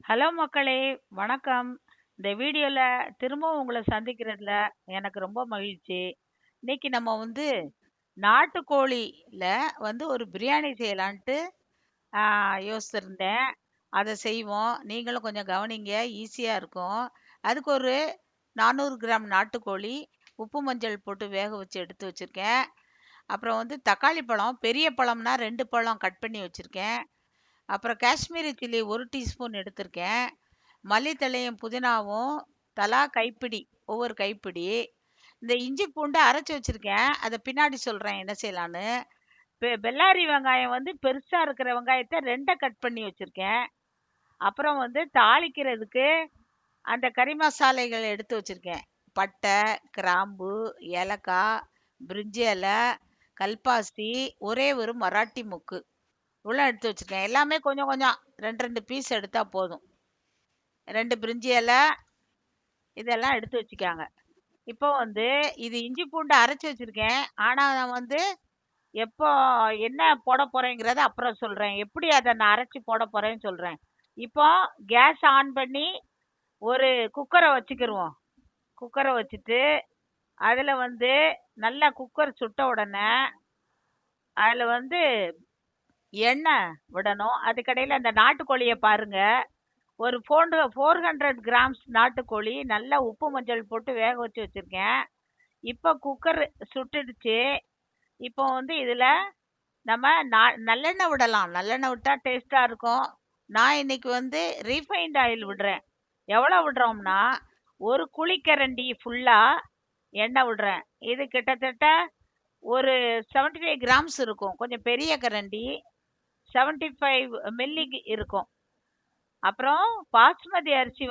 Hello மக்களே, வணக்கம். இந்த வீடியோல திரும்பவும் உங்களை சந்திக்கிறதுல எனக்கு ரொம்ப மகிழ்ச்சி. இன்னைக்கு நம்ம நாட்டுக்கோழில ஒரு பிரியாணி செய்யலான்ட்டு யோசிச்சிருந்தேன். அதை செய்வோம். நீங்களும் கொஞ்சம் கவனிங்க, ஈஸியா இருக்கும். அதுக்கு ஒரு 400 கிராம் நாட்டுக்கோழி உப்பு மஞ்சள் போட்டு வேக வச்சு எடுத்து வச்சிருக்கேன். அப்புறம் தக்காளி பழம், பெரிய பழம்னா 2 பழம் கட் பண்ணி வச்சிருக்கேன். அப்புறம் காஷ்மீரி சில்லி 1 டீஸ்பூன் எடுத்திருக்கேன். மல்லித்தழையும் புதினாவும் தலா கைப்பிடி, ஒவ்வொரு கைப்பிடி. இந்த இஞ்சி பூண்டு அரைச்சி வச்சிருக்கேன், அதை பின்னாடி சொல்றேன் என்ன செய்யலான்னு. பெல்லாரி வெங்காயம் பெருசா இருக்கிற வெங்காயத்தை 2 கட் பண்ணி வச்சிருக்கேன். அப்புறம் தாளிக்கிறதுக்கு அந்த கறி மசாலைகள் எடுத்து வச்சிருக்கேன். பட்டை, கிராம்பு, ஏலக்காய், பிரிஞ்சி இலை, கல்பாசி, ஒரே ஒரு மராட்டி முக்கு உள்ள எடுத்து வச்சிருக்கேன். எல்லாமே கொஞ்சம் கொஞ்சம் 2 பீஸ் எடுத்தா போதும். 2 பிரிஞ்சி இலை இதெல்லாம் எடுத்து வச்சுக்காங்க. இப்போ இது இஞ்சி பூண்டு அரைச்சி வச்சிருக்கேன். ஆனா நான் எப்போ என்ன போட போறேங்கிறத அப்புறம் சொல்றேன். எப்படி அதை நான் அரைச்சி போட போறேன்னு சொல்றேன். இப்போ கேஸ் ஆன் பண்ணி ஒரு குக்கரை வச்சுக்கிருவோம். குக்கரை வச்சுட்டு அதுல நல்லா குக்கர் சுட்ட உடனே அதுல எண்ணெய் விடணும். அதுக்கடையில் அந்த நாட்டுக்கோழியை பாருங்க. ஒரு 400 கிராம்ஸ் நாட்டுக்கோழி நல்லா உப்பு மஞ்சள் போட்டு வேக வச்சு வச்சிருக்கேன். இப்போ குக்கர் சுட்டுடுச்சு. இப்போ இதுல நம்ம நல்லெண்ணெய் விடலாம். நல்லெண்ணெய் விட்டா டேஸ்டா இருக்கும். நான் இன்னைக்கு ரீஃபைண்ட் ஆயில் விடுறேன். எவ்வளோ விடுறோம்னா, ஒரு குழிக்கரண்டி ஃபுல்லா எண்ணெய் விடுறேன். இது கிட்டத்தட்ட ஒரு 75 கிராம்ஸ் இருக்கும். கொஞ்சம் பெரிய கரண்டி 75 மில்லி இருக்கும். அப்புறம் பாஸ்மதி அரிசி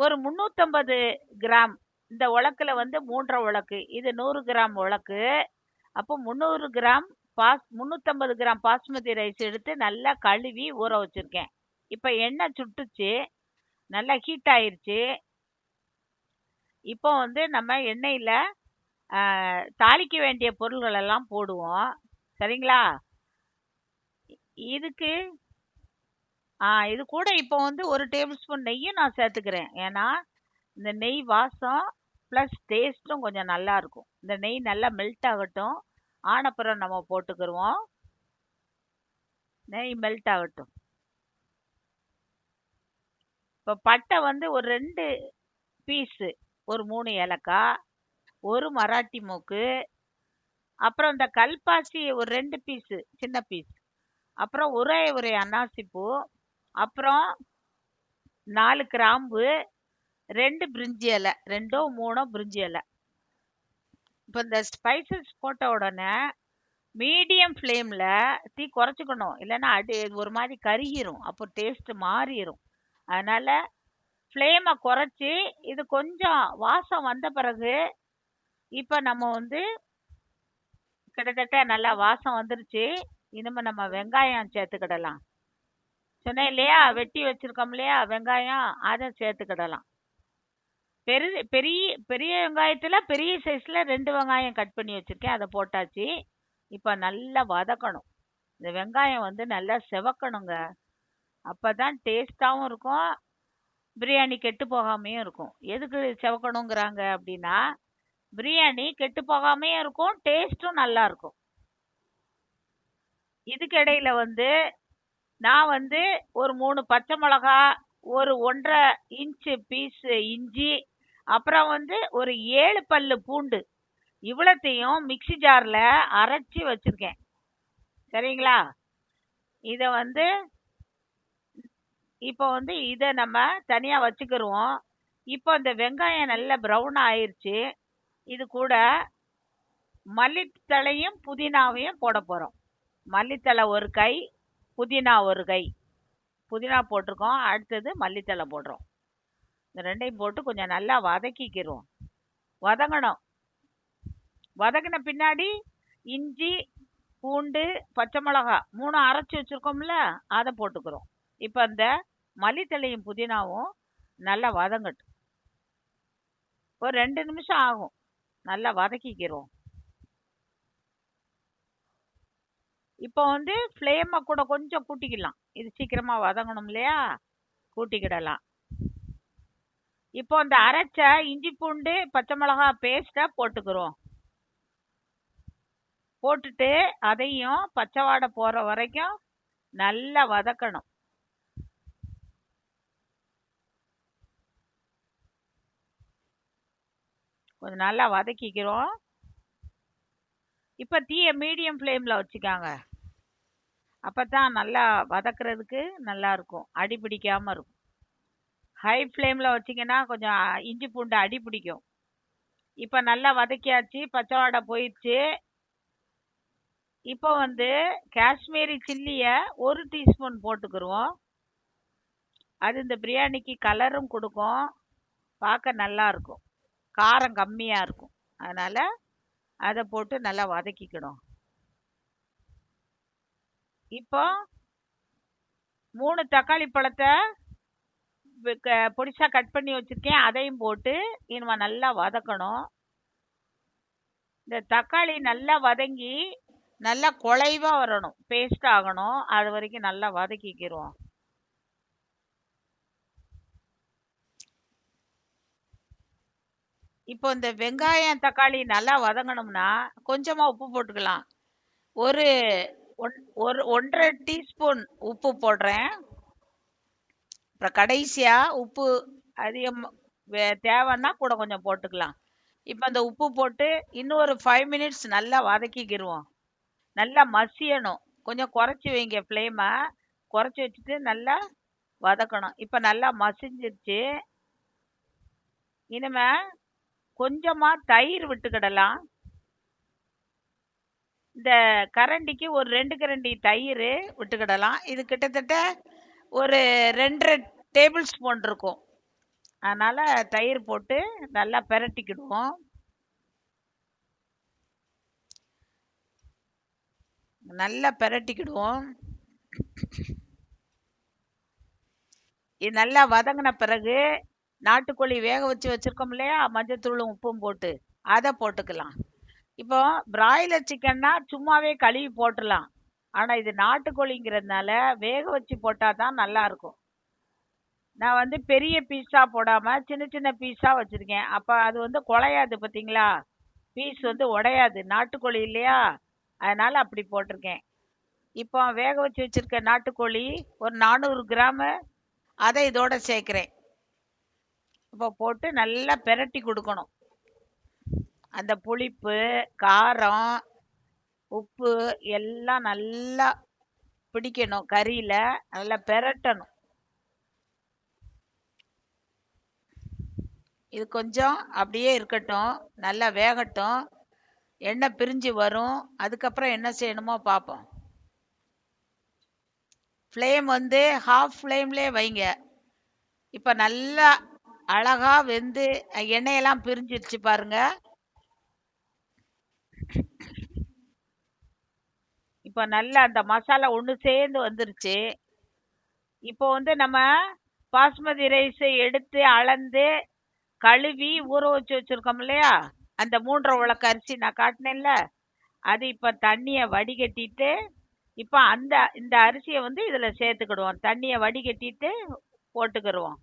ஒரு 350 கிராம். இந்த உலக்குல 3.5 உலக்கு, இது 100 கிராம் உலக்கு. அப்போ 300 கிராம் 350 கிராம் பாஸ்மதி ரைஸ் எடுத்து நல்லா கழுவி ஊற வச்சிருக்கேன். இப்போ எண்ணெய் சுட்டுச்சு, நல்லா ஹீட் ஆயிருச்சு. இப்போ நம்ம எண்ணெயில தாளிக்க வேண்டிய பொருள்கள் எல்லாம் போடுவோம். சரிங்களா? இதுக்கு இது கூட இப்போ 1 டேபிள் ஸ்பூன் நெய்யும் நான் சேர்த்துக்கிறேன். ஏன்னா இந்த நெய் வாசம் ப்ளஸ் டேஸ்ட்டும் கொஞ்சம் நல்லா இருக்கும். இந்த நெய் நல்லா மெல்ட் ஆகட்டும். ஆனப்புறம் நம்ம போட்டுக்கிருவோம். நெய் மெல்ட் ஆகட்டும். இப்போ பட்டை ஒரு 2 பீஸு, ஒரு 3 ஏலக்காய், ஒரு மராட்டி மூக்கு, அப்புறம் இந்த கல்பாசி ஒரு 2 பீஸு, சின்ன பீஸ், அப்புறம் ஒரே ஒரு அன்னாசி பூ, அப்புறம் 4 கிராம்பு, 2 பிரிஞ்சி இலை, 2 3 பிரிஞ்சி இலை. இப்போ இந்த ஸ்பைசஸ் போட்ட உடனே மீடியம் ஃப்ளேமில் தீ குறைச்சிக்கணும். இல்லைன்னா ஒரு மாதிரி கருகிரும், அப்போ டேஸ்ட் மாறிடும். அதனால ஃப்ளேமை குறைச்சி இது கொஞ்சம் வாசம் வந்த பிறகு இப்போ நம்ம கிட்டத்தட்ட நல்லா வாசம் வந்துருச்சு. இனிமே நம்ம வெங்காயம் சேர்த்துக்கிடலாம். சொன்னேன் இல்லையா, வெட்டி வச்சிருக்கோம் இல்லையா வெங்காயம், அதை சேர்த்துக்கிடலாம். பெரிய பெரிய பெரிய வெங்காயத்துல பெரிய சைஸ்ல 2 வெங்காயம் கட் பண்ணி வச்சிருக்கேன், அதை போட்டாச்சு. இப்ப நல்லா வதக்கணும். இந்த வெங்காயம் நல்லா செவக்கணுங்க. அப்பதான் டேஸ்டாவும் இருக்கும், பிரியாணி கெட்டு போகாமையும் இருக்கும். எதுக்கு செவக்கணுங்கிறாங்க அப்படின்னா, பிரியாணி கெட்டு போகாமையும் இருக்கும், டேஸ்டும் நல்லா இருக்கும். இதுக்கு இடையில நான் ஒரு 3 பச்சை மிளகா, ஒரு 1.5 இன்ச்சு பீஸ் இஞ்சி, அப்புறம் ஒரு 7 பல்லு பூண்டு, இவ்வளத்தையும் மிக்சி ஜார்ல அரைச்சி வச்சிருக்கேன். சரிங்களா? இத இப்போ இதை நம்ம தனியா வச்சுக்கிருவோம். இப்போ இந்த வெங்காயம் நல்ல ப்ரௌன் ஆயிருச்சு. இது கூட மல்லித்தழையும் புதினாவையும் போட போறோம். மல்லித்தழை ஒரு கை, புதினா ஒரு கை. புதினா போட்டிருக்கோம், அடுத்தது மல்லித்தழை போடுறோம். இந்த 2ஐயும் போட்டு கொஞ்சம் நல்லா வதக்கிக்கிறோம். வதங்கணும். வதங்கின பின்னாடி இஞ்சி பூண்டு பச்சை மிளகா 3 அரைச்சி வச்சிருக்கோம்ல, அதை போட்டுக்கிறோம். இப்போ இந்த மல்லித்தழையும் புதினாவும் நல்லா வதங்கட்டும். ஒரு 2 நிமிஷம் ஆகும். நல்லா வதக்கிக்கிறோம். இப்போ ஃப்ளேமை கூட கொஞ்சம் கூட்டிக்கலாம், இது சீக்கிரமா வதங்கணும் இல்லையா. கூட்டிக்கிடலாம். இப்போ இந்த அரைச்ச இஞ்சி பூண்டு பச்சை மிளகாய் பேஸ்ட்டை போட்டுக்கிறோம். போட்டுட்டு அதையும் பச்சை வாடை போற வரைக்கும் நல்லா வதக்கணும். கொஞ்சம் நல்லா வதக்கிக்கிறோம். இப்போ தீயை மீடியம் ஃப்ளேமில் வச்சுக்காங்க. அப்போ தான் நல்லா வதக்குறதுக்கு நல்லா இருக்கும், அடி பிடிக்காமல் இருக்கும். ஹை ஃப்ளேமில் வச்சிங்கன்னா கொஞ்சம் இஞ்சி பூண்டு அடி பிடிக்கும். இப்போ நல்லா வதக்கியாச்சு, பச்சை வாடை போயிடுச்சு. இப்போ வந்து காஷ்மீரி சில்லியை 1 டீஸ்பூன் போட்டுக்கிருவோம். அது இந்த பிரியாணிக்கு கலரும் கொடுக்கும், பார்க்க நல்லா இருக்கும், காரம் கம்மியாக இருக்கும். அதனால் அதை போட்டு நல்லா வதக்கிக்கணும். இப்போ 3 தக்காளி பழத்தை பொடிசா கட் பண்ணி வச்சிருக்கேன், அதையும் போட்டு இனிமே நல்லா வதக்கணும். இந்த தக்காளி நல்லா வதங்கி நல்லா குழைவா வரணும், பேஸ்ட் ஆகணும். அது வரைக்கும் நல்லா வதக்கிக்கிறோம். இப்போ இந்த வெங்காயம் தக்காளி நல்லா வதங்கணும்னா கொஞ்சமா உப்பு போட்டுக்கலாம். ஒரு 1.5 டீஸ்பூன் உப்பு போடுறேன். அப்புறம் கடைசியா உப்பு அதிகம் தேவைன்னா கூட கொஞ்சம் போட்டுக்கலாம். இப்போ அந்த உப்பு போட்டு இன்னும் ஒரு 5 மினிட்ஸ் நல்லா வதக்கிக்கிடுவோம். நல்லா மசியணும். கொஞ்சம் குறைச்சி வைங்க ஃப்ளேமை, குறைச்சி வச்சுட்டு நல்லா வதக்கணும். இப்போ நல்லா மசிஞ்சிருச்சு. இனிமே கொஞ்சமா தயிர் விட்டுக்கிடலாம். இந்த கரண்டிக்கு ஒரு 2 கரண்டி தயிர் விட்டுக்கிடலாம். இது கிட்டத்தட்ட ஒரு 2.5 டேபிள் ஸ்பூன் இருக்கும். அதனால தயிர் போட்டு நல்லா பிரட்டிக்கிடுவோம். நல்லா பிரட்டிக்கிடுவோம். இது நல்லா வதங்கின பிறகு நாட்டுக்கோழி வேக வச்சு வச்சிருக்கோம் இல்லையா, மஞ்சத்தூளும் உப்பும் போட்டு அதை போட்டுக்கலாம். இப்போ பிராய்லர் சிக்கன்னா சும்மாவே கழுவி போட்டுடலாம். ஆனால் இது நாட்டுக்கோழிங்கிறதுனால வேக வச்சு போட்டால் தான் நல்லா இருக்கும். நான் வந்து பெரிய பீஸா போடாமல் சின்ன சின்ன பீஸா வச்சுருக்கேன். அப்போ அது வந்து குலையாது, பார்த்தீங்களா, பீஸ் வந்து உடையாது, நாட்டுக்கோழி இல்லையா, அதனால் அப்படி போட்டிருக்கேன். இப்போ வேக வச்சு வச்சுருக்க நாட்டுக்கோழி ஒரு 400 கிராமு, அதை இதோட சேர்க்குறேன். இப்போ போட்டு நல்லா பிரட்டி கொடுக்கணும். அந்த புளிப்பு, காரம், உப்பு எல்லாம் நல்லா பிடிக்கணும் கறியில், நல்லா பிரட்டணும். இது கொஞ்சம் அப்படியே இருக்கட்டும், நல்லா வேகட்டும், எண்ணெய் பிரிஞ்சு வரும். அதுக்கப்புறம் என்ன செய்யணுமோ பார்ப்போம். ஃப்ளேம் வந்து ஹாஃப் ஃப்ளேம்லேயே வைங்க. இப்போ நல்லா அழகா வெந்து எண்ணெயெல்லாம் பிரிஞ்சிருச்சு பாருங்க. இப்போ நல்லா அந்த மசாலா ஒன்று சேர்ந்து வந்துருச்சு. இப்போ வந்து நம்ம பாஸ்மதி ரைஸை எடுத்து அளந்து கழுவி ஊற வச்சு வச்சிருக்கோம் இல்லையா, அந்த 3.5 உலக்கு அரிசி நான் காட்டினேன்ல, அது இப்போ தண்ணியை வடிகட்டிட்டு இப்போ இந்த அரிசியை வந்து இதில் சேர்த்துக்கிடுவோம். தண்ணியை வடிகட்டிட்டு போட்டுக்கிடுவோம்.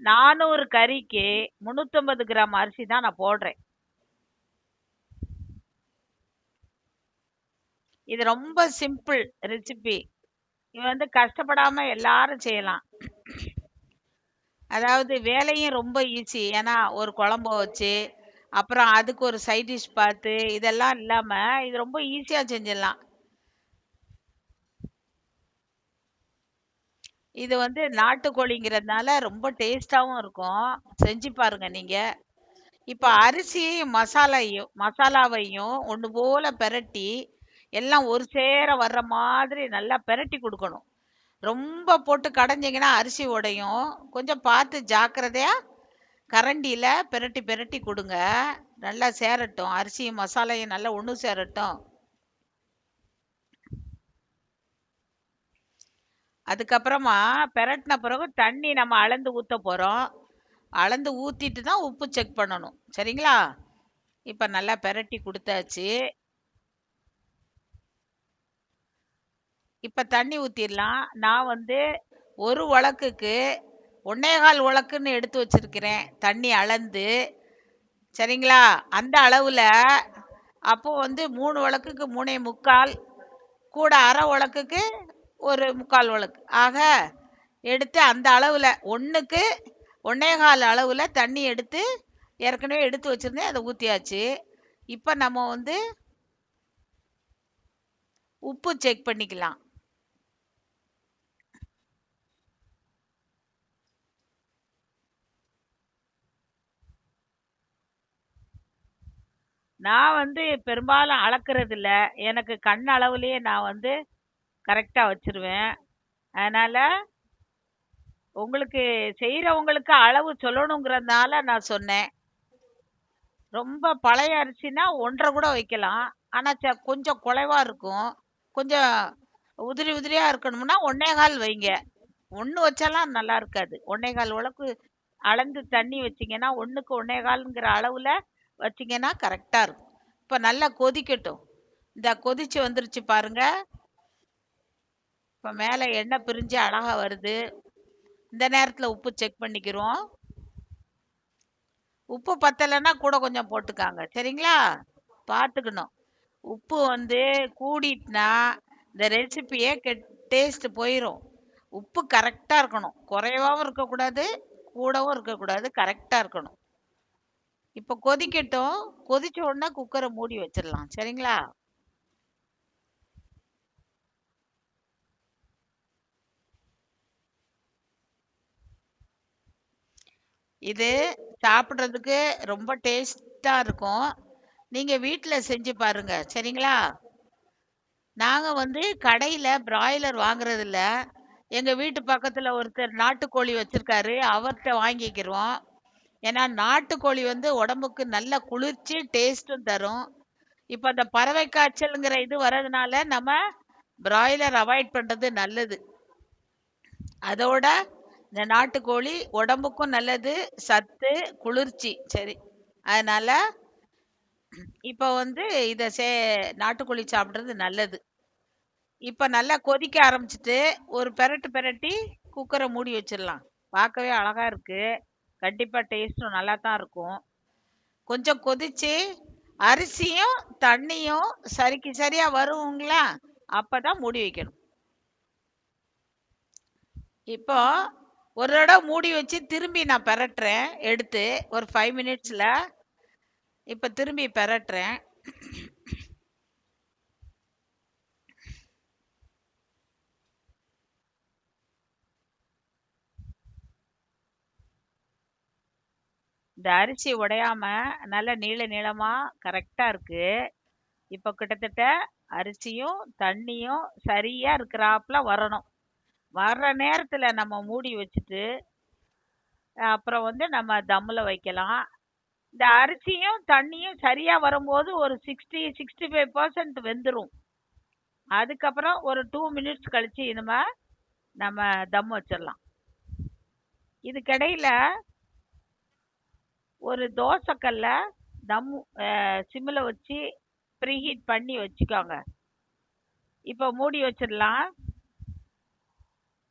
400 கறிக்கு 350 கிராம் அரிசி தான் நான் போடுறேன். இது ரொம்ப சிம்பிள் ரெசிபி. இது வந்து கஷ்டப்படாம எல்லாரும் செய்யலாம். அதாவது வேலையும் ரொம்ப ஈஸி. ஏன்னா ஒரு குழம்பு வச்சு அப்புறம் அதுக்கு ஒரு சைட் டிஷ் பார்த்து இதெல்லாம் இல்லாமல் இது ரொம்ப ஈஸியாக செஞ்சிடலாம். இது வந்து நாட்டுக்கோழிங்கிறதுனால ரொம்ப டேஸ்டாகவும் இருக்கும். செஞ்சு பாருங்க நீங்கள். இப்போ அரிசியையும் மசாலாவையும் ஒன்று போல் பிரட்டி எல்லாம் ஒரு சேர வர்ற மாதிரி நல்லா பிரட்டி கொடுக்கணும். ரொம்ப போட்டு கடைஞ்சிங்கன்னா அரிசி உடையும். கொஞ்சம் பார்த்து ஜாக்கிரதையாக கரண்டியில் பிரட்டி பிரட்டி கொடுங்க. நல்லா சேரட்டும், அரிசியும் மசாலையும் நல்லா ஒன்று சேரட்டும். அதுக்கப்புறமா பிரட்டின பிறகு தண்ணி நம்ம அளந்து ஊற்ற போகிறோம். அளந்து ஊற்றிட்டு தான் உப்பு செக் பண்ணணும், சரிங்களா? இப்போ நல்லா பிரட்டி கொடுத்தாச்சு. இப்போ தண்ணி ஊற்றிடலாம். நான் வந்து ஒரு உலக்குக்கு 1 1/4 உலக்குன்னு எடுத்து வச்சிருக்கிறேன் தண்ணி அளந்து. சரிங்களா? அந்த அளவுல அப்போ வந்து 3 உலக்குக்கு 3 1/4, கூட அரை உலக்குக்கு ஒரு 3/4 உலக்கு ஆக எடுத்து அந்த அளவுல 1க்கு 1 1/4 அளவுல தண்ணி எடுத்து ஏற்கனவே எடுத்து வச்சிருந்தேன், அதை ஊத்தியாச்சு. இப்ப நம்ம வந்து உப்பு செக் பண்ணிக்கலாம். நான் வந்து பெரும்பாலும் அளக்கிறது இல்ல. எனக்கு கண் அளவுலயே நான் வந்து கரெக்டா வச்சிருவேன். அதனால உங்களுக்கு செய்யறவங்களுக்கு அளவு சொல்லணுங்கிறதுனால நான் சொன்னேன். ரொம்ப பழைய அரிசினா 1 1/2 கூட வைக்கலாம். ஆனா கொஞ்சம் குலைவா இருக்கும். கொஞ்சம் உதிரி உதிரியா இருக்கணும்னா 1 1/4 வைங்க. 1 வச்சாலாம் நல்லா இருக்காது. 1 1/4 உலக்கு அளந்து தண்ணி வச்சீங்கன்னா 1க்கு 1 1/4ங்கிற அளவுல வச்சீங்கன்னா கரெக்டா இருக்கும். இப்ப நல்லா கொதிக்கட்டும். இந்த கொதிச்சு வந்துருச்சு பாருங்க. இப்ப மேல எண்ணெய் பிரிஞ்சு அழகா வருது. இந்த நேரத்துல உப்பு செக் பண்ணிக்கிறோம். உப்பு பத்தலைன்னா கூட கொஞ்சம் போட்டுக்காங்க. சரிங்களா? பார்த்துக்கணும். உப்பு வந்து கூடிட்டுனா இந்த ரெசிபியே டேஸ்ட் போயிடும். உப்பு கரெக்டா இருக்கணும். குறைவாவும் இருக்கக்கூடாது, கூடவும் இருக்கக்கூடாது, கரெக்டா இருக்கணும். இப்ப கொதிக்கட்டும். கொதிச்ச உடனே குக்கரை மூடி வச்சிடலாம். சரிங்களா? இது சாப்பிடுறதுக்கு ரொம்ப டேஸ்டா இருக்கும். நீங்க வீட்ல செஞ்சு பாருங்க. சரிங்களா? நாங்க வந்து கடையில பிராய்லர் வாங்குறது இல்ல. எங்க வீட்டு பக்கத்துல ஒருத்தர் நாட்டுக்கோழி வச்சிருக்காரு. அவர்ட்ட வாங்கிக்கிறோம். ஏன்னா நாட்டுக்கோழி வந்து உடம்புக்கு நல்ல குளிர்ச்சி, டேஸ்ட்டும் தரும். இப்ப அந்த பறவை காய்ச்சல்ங்கிற இது வர்றதுனால நம்ம பிராய்லர் அவாய்ட் பண்றது நல்லது. அதோட இந்த நாட்டுக்கோழி உடம்புக்கும் நல்லது, சத்து, குளிர்ச்சி. சரி. அதனால இப்ப வந்து இத நாட்டுக்கோழி சாப்பிடுறது நல்லது. இப்ப நல்லா கொதிக்க ஆரம்பிச்சுட்டு ஒரு பெரட்டு பெரட்டி குக்கரை மூடி வச்சிடலாம். பார்க்கவே அழகா இருக்கு. கண்டிப்பா டேஸ்டும் நல்லா தான் இருக்கும். கொஞ்சம் கொதிச்சு அரிசியும் தண்ணியும் சரிக்கு சரியா வருங்களா? அப்பதான் மூடி வைக்கணும். இப்போ ஒரு தடவை மூடி வச்சு திரும்பி நான் பெரட்டுறேன் எடுத்து ஒரு 5 மினிட்ஸ்ல. இப்ப திரும்பி பெரட்டுறேன். இந்த அரிசி உடையாம நல்ல நீள நீளமா கரெக்டா இருக்கு. இப்ப கிட்டத்தட்ட அரிசியும் தண்ணியும் சரியா இருக்கிறாப்புல வரணும். வர்ற நேரத்துல நம்ம மூடி வச்சுட்டு அப்புறம் வந்து நம்ம தம்முல வைக்கலாம். இந்த அரிசியும் தண்ணியும் சரியா வரும்போது ஒரு 60-65% வெந்துரும். அதுக்கப்புறம் ஒரு 2 மினிட்ஸ் கழிச்சு நம்ம தம் வச்சிடலாம். இதுக்கிடையில ஒரு தோசைக்கல்ல தம் சிம்மில் வச்சு ப்ரீஹீட் பண்ணி வச்சுக்கோங்க. இப்போ மூடி வச்சிடலாம்.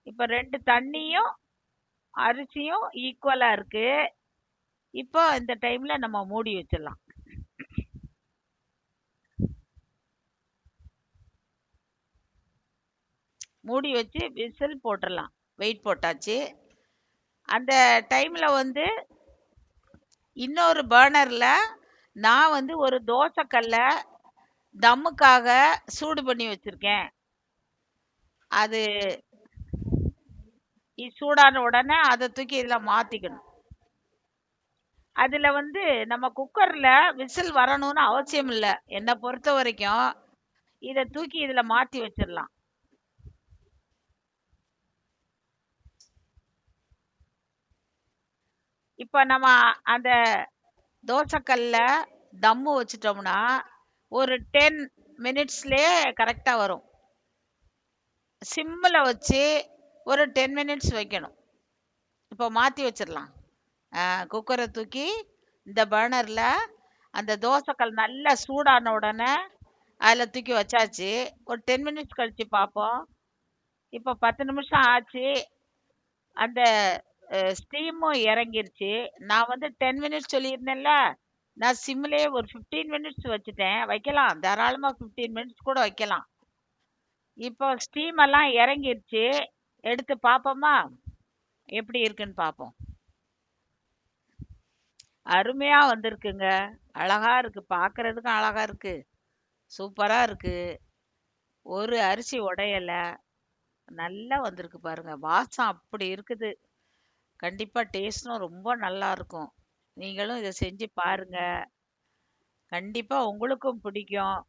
இப்போ 2 தண்ணியும் அரிசியும் ஈக்குவலா இருக்கு. இப்போ இந்த டைம்ல நம்ம மூடி வச்சிடலாம். மூடி வச்சு விசில் போட்டுடலாம். வெயிட் போட்டாச்சு. அந்த டைம்ல வந்து இன்னொரு பர்னர்ல நான் வந்து ஒரு தோசைக்கல்ல தம்முக்காக சூடு பண்ணி வச்சிருக்கேன். அது சூடான உடனே அதை தூக்கி இதுல மாத்திக்கணும். அதுல வந்து நம்ம குக்கர்ல விசில் வரணும்னு அவசியம் இல்லை. என்னை பொறுத்த வரைக்கும் இதை தூக்கி இதுல மாத்தி வச்சிடலாம். இப்ப நம்ம அந்த தோசைக்கல்ல தம்மு வச்சிட்டோம்னா ஒரு 10 மினிட்ஸ்லயே கரெக்டா வரும். சிம்மில் வச்சு ஒரு 10 மினிட்ஸ் வைக்கணும். இப்போ மாற்றி வச்சிடலாம். குக்கரை தூக்கி இந்த பர்னரில் அந்த தோசைக்கல் நல்லா சூடான உடனே அதில் தூக்கி வச்சாச்சு. ஒரு 10 மினிட்ஸ் கழித்து பார்ப்போம். இப்போ 10 நிமிஷம் ஆச்சு. அந்த ஸ்டீமும் இறங்கிருச்சு. நான் வந்து 10 மினிட்ஸ் சொல்லியிருந்தேன்ல, நான் சிம்லயே ஒரு 15 மினிட்ஸ் வச்சுட்டேன். வைக்கலாம், தாராளமா 15 மினிட்ஸ் கூட வைக்கலாம். இப்போ ஸ்டீம் எல்லாம் இறங்கிருச்சு. எடுத்து பார்ப்போமா? எப்படி இருக்குன்னு பார்ப்போம். அருமையா வந்திருக்குங்க. அழகா இருக்கு, பார்க்கறதுக்கும் அழகா இருக்கு, சூப்பரா இருக்கு. ஒரு அரிசி உடையல, நல்லா வந்திருக்கு பாருங்க. வாசம் அப்படி இருக்குது. கண்டிப்பா டேஸ்டும் ரொம்ப நல்லா இருக்கும். நீங்களும் இதை செஞ்சு பாருங்க. கண்டிப்பா உங்களுக்கும் பிடிக்கும்.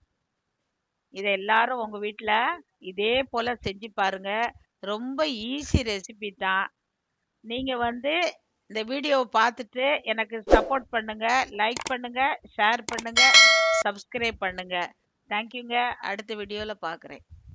இதை எல்லாரும் உங்க வீட்ல இதே போல செஞ்சு பாருங்க. ரொம்ப ஈஸி ரெசிபி தான். நீங்க வந்து இந்த வீடியோவை பார்த்துட்டு எனக்கு சப்போர்ட் பண்ணுங்க, லைக் பண்ணுங்க, ஷேர் பண்ணுங்க, சப்ஸ்கிரைப் பண்ணுங்க. தேங்க்யூங்க. அடுத்த வீடியோவில் பார்க்குறேன்.